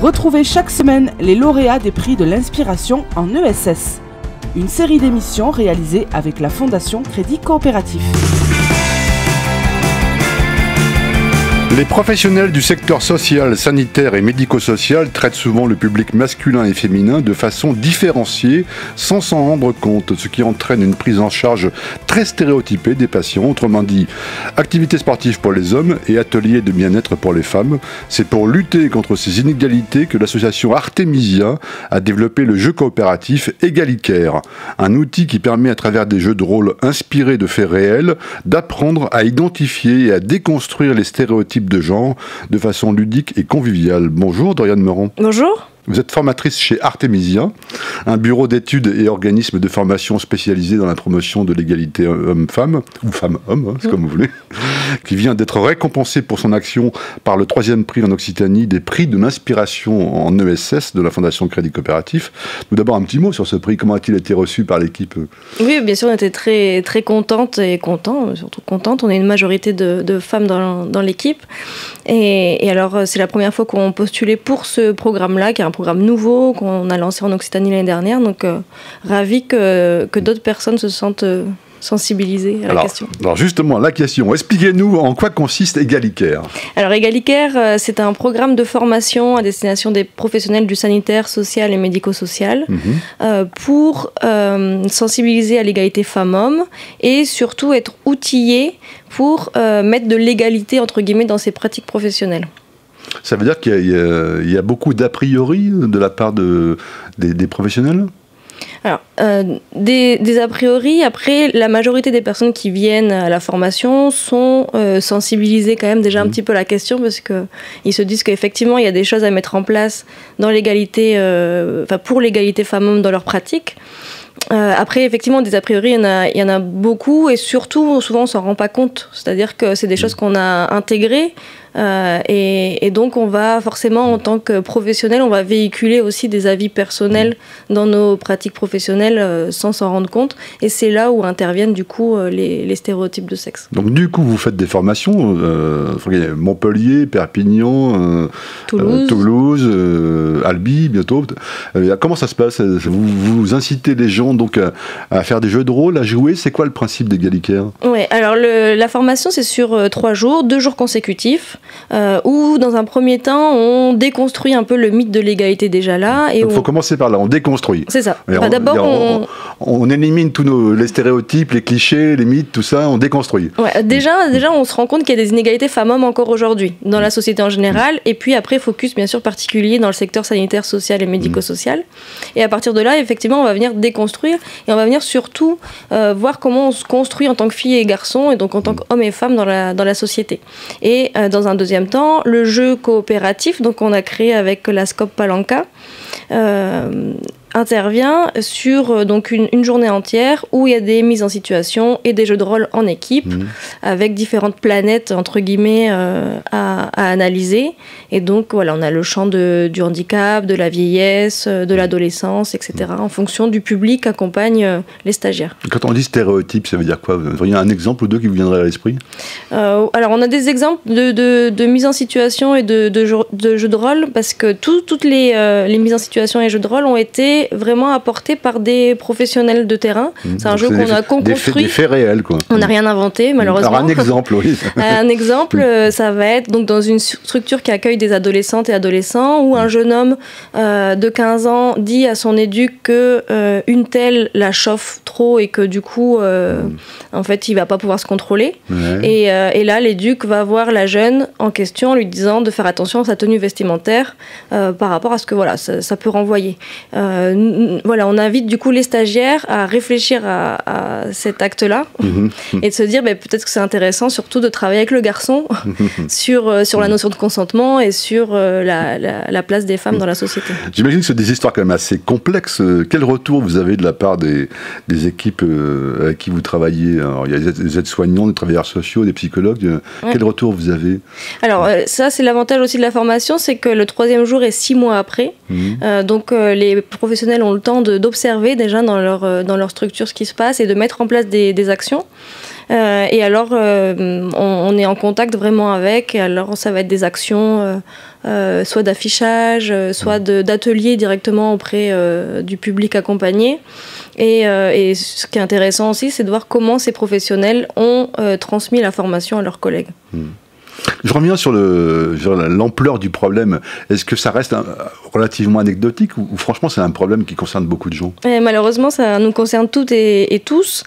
Retrouvez chaque semaine les lauréats des prix de l'inspiration en ESS. Une série d'émissions réalisées avec la Fondation Crédit Coopératif. Les professionnels du secteur social, sanitaire et médico-social traitent souvent le public masculin et féminin de façon différenciée sans s'en rendre compte, ce qui entraîne une prise en charge très stéréotypée des patients. Autrement dit, activités sportives pour les hommes et ateliers de bien-être pour les femmes. C'est pour lutter contre ces inégalités que l'association Artemisia a développé le jeu coopératif Égalicaire, un outil qui permet à travers des jeux de rôle inspirés de faits réels d'apprendre à identifier et à déconstruire les stéréotypes de genre de façon ludique et conviviale. Bonjour Doriane Meurant. Bonjour. Vous êtes formatrice chez Artemisia, un bureau d'études et organisme de formation spécialisé dans la promotion de l'égalité homme-femme, ou femme-homme, c'est comme vous voulez, qui vient d'être récompensé pour son action par le 3e prix en Occitanie des prix de l'inspiration en ESS de la Fondation Crédit Coopératif. Tout d'abord, un petit mot sur ce prix. Comment a-t-il été reçu par l'équipe ? Oui, bien sûr, on était très, très contentes et contents, surtout contentes. On est une majorité de femmes dans l'équipe. Et alors, c'est la première fois qu'on postulait pour ce programme-là, qui est un programme nouveau qu'on a lancé en Occitanie l'année dernière. Donc, ravi que d'autres personnes se sentent sensibilisées à la question. Alors justement, la question, expliquez-nous en quoi consiste Égalicaire. Alors Égalicaire, c'est un programme de formation à destination des professionnels du sanitaire, social et médico-social pour sensibiliser à l'égalité femmes-hommes et surtout être outillés pour mettre de l'égalité entre guillemets dans ces pratiques professionnelles. Ça veut dire qu'il y a beaucoup d'a priori de la part des professionnels ? Alors, des a priori, après, la majorité des personnes qui viennent à la formation sont sensibilisées quand même déjà un petit peu à la question parce qu'ils se disent qu'effectivement, il y a des choses à mettre en place dans l'égalité, pour l'égalité femmes-hommes dans leur pratique. Après, effectivement, des a priori, il y en a beaucoup et surtout, souvent, on s'en rend pas compte. C'est-à-dire que c'est des choses qu'on a intégrées et donc, on va forcément, en tant que professionnel, on va véhiculer aussi des avis personnels dans nos pratiques professionnelles sans s'en rendre compte. Et c'est là où interviennent, du coup, les stéréotypes de sexe. Donc, du coup, vous faites des formations, Montpellier, Perpignan, Toulouse, Albi, bientôt. Comment ça se passe ? Vous incitez les gens donc à faire des jeux de rôle, à jouer. C'est quoi le principe d'Égalicaire ? Oui, alors la formation, c'est sur 3 jours, 2 jours consécutifs, où dans un premier temps, on déconstruit un peu le mythe de l'égalité déjà là. Il faut commencer par là, on déconstruit. C'est ça. D'abord, on élimine tous les stéréotypes, les clichés, les mythes, tout ça, on déconstruit. Ouais, déjà, on se rend compte qu'il y a des inégalités femmes-hommes encore aujourd'hui, dans la société en général, et puis après, focus bien sûr particulier dans le secteur sanitaire, social et médico-social. Et à partir de là, effectivement, on va venir déconstruire, et on va venir surtout voir comment on se construit en tant que fille et garçon, et donc en tant qu'homme et femme dans la société. Et dans un deuxième temps, le jeu coopératif, donc on a créé avec la SCOP Palanca, intervient sur donc une journée entière où il y a des mises en situation et des jeux de rôle en équipe avec différentes planètes entre guillemets à analyser. Et donc voilà, on a le champ du handicap, de la vieillesse, de l'adolescence, etc. en fonction du public qu'accompagnent les stagiaires. Quand on dit stéréotype, ça veut dire quoi ? Il y a un exemple ou deux qui vous viendraient à l'esprit ? Alors on a des exemples de mise en situation et de jeux de rôle parce que toutes les mises en situation et jeux de rôle ont été vraiment apporté par des professionnels de terrain. C'est un jeu qu'on a construit. Des faits réels, quoi. On n'a rien inventé, malheureusement. Alors un exemple, oui. Un exemple, ça va être donc dans une structure qui accueille des adolescentes et adolescents où un jeune homme de 15 ans dit à son éduc que une telle la chauffe trop et que du coup, en fait, il va pas pouvoir se contrôler. Ouais. Et là, l'éduc va voir la jeune en question en lui disant de faire attention à sa tenue vestimentaire par rapport à ce que voilà, ça peut renvoyer. Voilà, on invite du coup les stagiaires à réfléchir à cet acte-là et de se dire peut-être que c'est intéressant surtout de travailler avec le garçon sur la notion de consentement et sur la place des femmes dans la société. J'imagine que c'est des histoires quand même assez complexes. Quel retour vous avez de la part des équipes avec qui vous travaillez? Alors, il y a des aides-soignants, des travailleurs sociaux, des psychologues. Ouais. Quel retour vous avez? Alors ça, c'est l'avantage aussi de la formation, c'est que le 3e jour est 6 mois après. Donc les professionnels ont le temps d'observer déjà dans leur structure ce qui se passe et de mettre en place des actions. Et alors, on est en contact vraiment avec, et alors ça va être des actions, soit d'affichage, soit d'ateliers directement auprès du public accompagné. Et ce qui est intéressant aussi, c'est de voir comment ces professionnels ont transmis la formation à leurs collègues. Je reviens sur l'ampleur du problème. Est-ce que ça reste relativement anecdotique ou franchement c'est un problème qui concerne beaucoup de gens? Et malheureusement, ça nous concerne toutes et tous.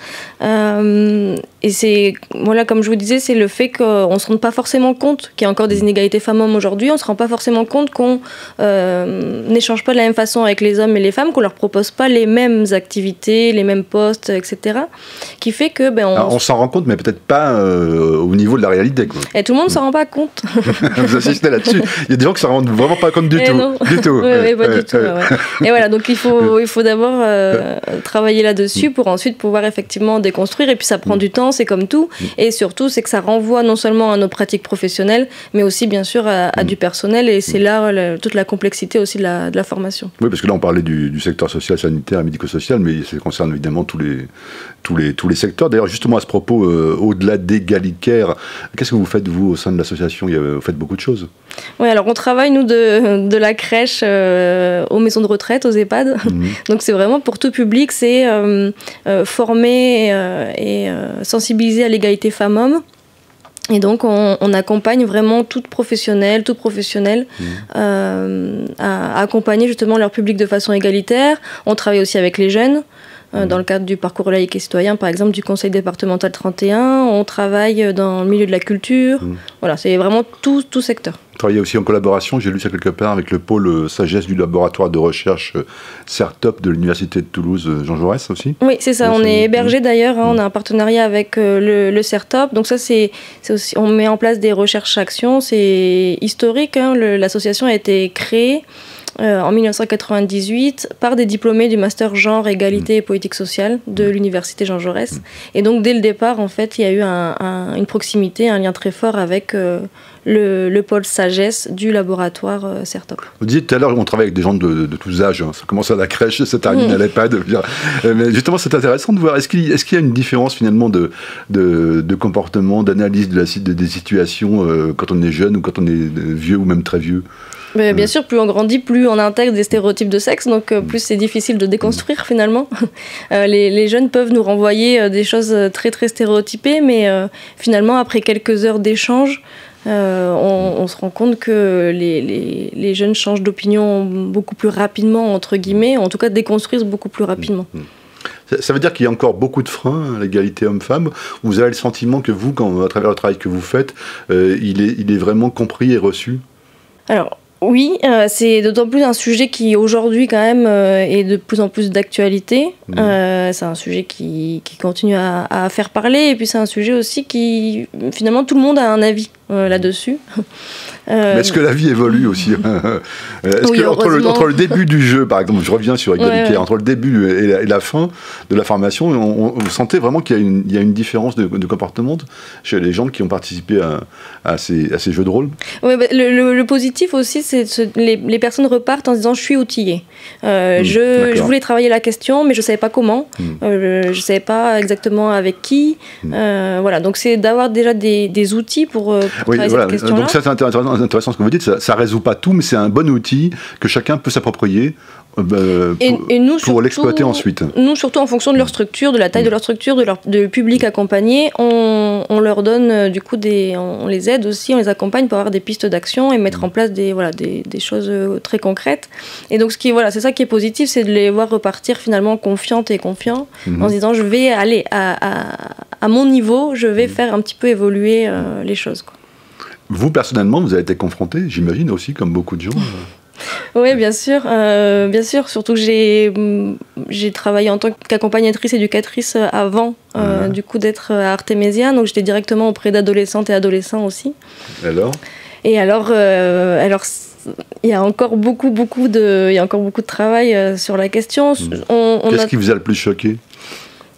Et c'est, voilà, comme je vous disais, c'est le fait qu'on ne se rende pas forcément compte qu'il y a encore des inégalités femmes-hommes aujourd'hui. On ne se rend pas forcément compte qu'on n'échange pas de la même façon avec les hommes et les femmes, qu'on ne leur propose pas les mêmes activités, les mêmes postes, etc. Qui fait que... on s'en rend compte, mais peut-être pas au niveau de la réalité, quoi. Et tout le monde ne s'en rend pas compte. Vous insistez là-dessus. Il y a des gens qui ne s'en rendent vraiment pas compte du tout. Non. Du tout. Oui, pas du tout. Ouais. Et voilà, donc il faut d'abord travailler là-dessus pour ensuite pouvoir effectivement déconstruire. Et puis ça prend du temps, c'est comme tout. Et surtout, c'est que ça renvoie non seulement à nos pratiques professionnelles, mais aussi bien sûr à du personnel. Et c'est là toute la complexité aussi de la formation. Oui, parce que là on parlait du secteur social, sanitaire et médico-social, mais ça concerne évidemment tous les secteurs. D'ailleurs, justement à ce propos, au-delà d'Égalicaire, qu'est-ce que vous faites vous au sein de l'association? Vous faites beaucoup de choses. Oui, alors on travaille nous de la crèche aux maisons de retraite, aux EHPAD. Donc c'est vraiment pour tout public, c'est former et sensibiliser à l'égalité femmes-hommes. Et donc on accompagne vraiment tout professionnel à accompagner justement leur public de façon égalitaire. On travaille aussi avec les jeunes. Dans le cadre du parcours laïque et citoyen, par exemple, du conseil départemental 31, on travaille dans le milieu de la culture. Voilà, c'est vraiment tout secteur. Vous travaillez aussi en collaboration, j'ai lu ça quelque part, avec le pôle sagesse du laboratoire de recherche CERTOP de l'université de Toulouse, Jean Jaurès aussi. Oui, c'est ça, on est hébergé d'ailleurs, on a un partenariat avec le CERTOP. Donc ça, c'est aussi, on met en place des recherches-actions, c'est historique, l'association a été créée en 1998 par des diplômés du master genre, égalité et politique sociale de l'université Jean Jaurès. Et donc dès le départ, en fait, il y a eu une proximité, un lien très fort avec le pôle sagesse du laboratoire CERTOP. Vous disiez tout à l'heure, on travaille avec des gens de tous âges, ça commence à la crèche, ça termine à l'EHPAD. Mais justement, c'est intéressant de voir, est-ce qu'il y a une différence finalement de comportement, d'analyse des situations quand on est jeune ou quand on est vieux ou même très vieux? Mais bien sûr, plus on grandit, plus on intègre des stéréotypes de sexe, donc plus c'est difficile de déconstruire finalement. Les jeunes peuvent nous renvoyer des choses très très stéréotypées, mais finalement après quelques heures d'échange, on se rend compte que les jeunes changent d'opinion beaucoup plus rapidement, entre guillemets, en tout cas déconstruisent beaucoup plus rapidement. Ça veut dire qu'il y a encore beaucoup de freins à l'égalité homme-femme. Vous avez le sentiment que vous, à travers le travail que vous faites, il est vraiment compris et reçu? Alors, oui, c'est d'autant plus un sujet qui aujourd'hui quand même est de plus en plus d'actualité. C'est un sujet qui continue à faire parler, et puis c'est un sujet aussi qui finalement tout le monde a un avis là-dessus. Mais est-ce que la vie évolue aussi? Est-ce que entre le début du jeu, par exemple, je reviens sur égalité, entre le début et la fin de la formation, vous sentez vraiment qu'il y a une différence de comportement chez les gens qui ont participé à ces jeux de rôle? Oui, le positif aussi, c'est les personnes repartent en se disant je suis outillée. Je voulais travailler la question, mais je ne savais pas comment. Je ne savais pas exactement avec qui. Voilà, donc c'est d'avoir déjà des outils pour travailler cette question-là. Donc ça, c'est intéressant ce que vous dites. Ça ne résout pas tout, mais c'est un bon outil que chacun peut s'approprier pour l'exploiter ensuite. Nous, surtout en fonction de leur structure, de la taille de leur structure, de public accompagné, on leur donne du coup on les aide aussi, on les accompagne pour avoir des pistes d'action et mettre en place des choses très concrètes. Et donc c'est ça qui est positif, c'est de les voir repartir finalement confiantes et confiants, en se disant je vais aller à mon niveau, je vais faire un petit peu évoluer les choses, quoi. Vous, personnellement, vous avez été confronté, j'imagine aussi, comme beaucoup de gens. Oui, bien sûr, surtout que j'ai travaillé en tant qu'accompagnatrice éducatrice avant du coup d'être à Artémésia, donc j'étais directement auprès d'adolescentes et adolescents aussi. Et alors il y a encore beaucoup de travail sur la question. Qu'est-ce qui vous a le plus choqué?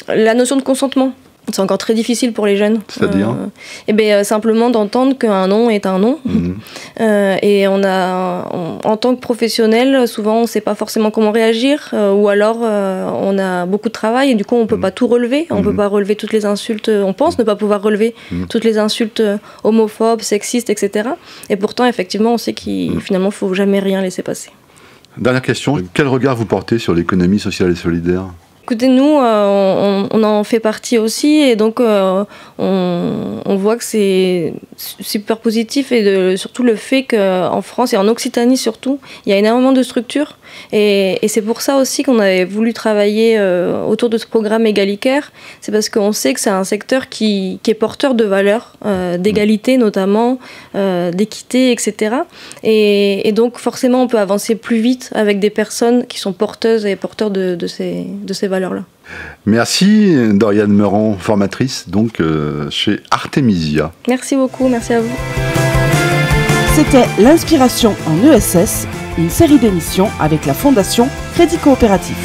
La notion de consentement. C'est encore très difficile pour les jeunes. C'est-à-dire simplement d'entendre qu'un non est un non. Et en tant que professionnel, souvent on ne sait pas forcément comment réagir, ou alors on a beaucoup de travail et du coup on ne peut pas tout relever. On ne peut pas relever toutes les insultes, on pense ne pas pouvoir relever toutes les insultes homophobes, sexistes, etc. Et pourtant, effectivement, on sait qu'il finalement, il ne faut jamais rien laisser passer. Dernière question, quel regard vous portez sur l'économie sociale et solidaire ? Écoutez, nous, on en fait partie aussi, et donc on voit que c'est super positif, et surtout le fait qu'en France et en Occitanie surtout, il y a énormément de structures, et c'est pour ça aussi qu'on avait voulu travailler autour de ce programme Égalicaire. C'est parce qu'on sait que c'est un secteur qui est porteur de valeurs, d'égalité notamment, d'équité, etc. Et donc forcément, on peut avancer plus vite avec des personnes qui sont porteuses et porteurs de ces valeurs-là. Merci Doriane Meurant, formatrice donc chez Artemisia. Merci beaucoup, merci à vous. C'était l'Inspiration en ESS, une série d'émissions avec la Fondation Crédit Coopératif.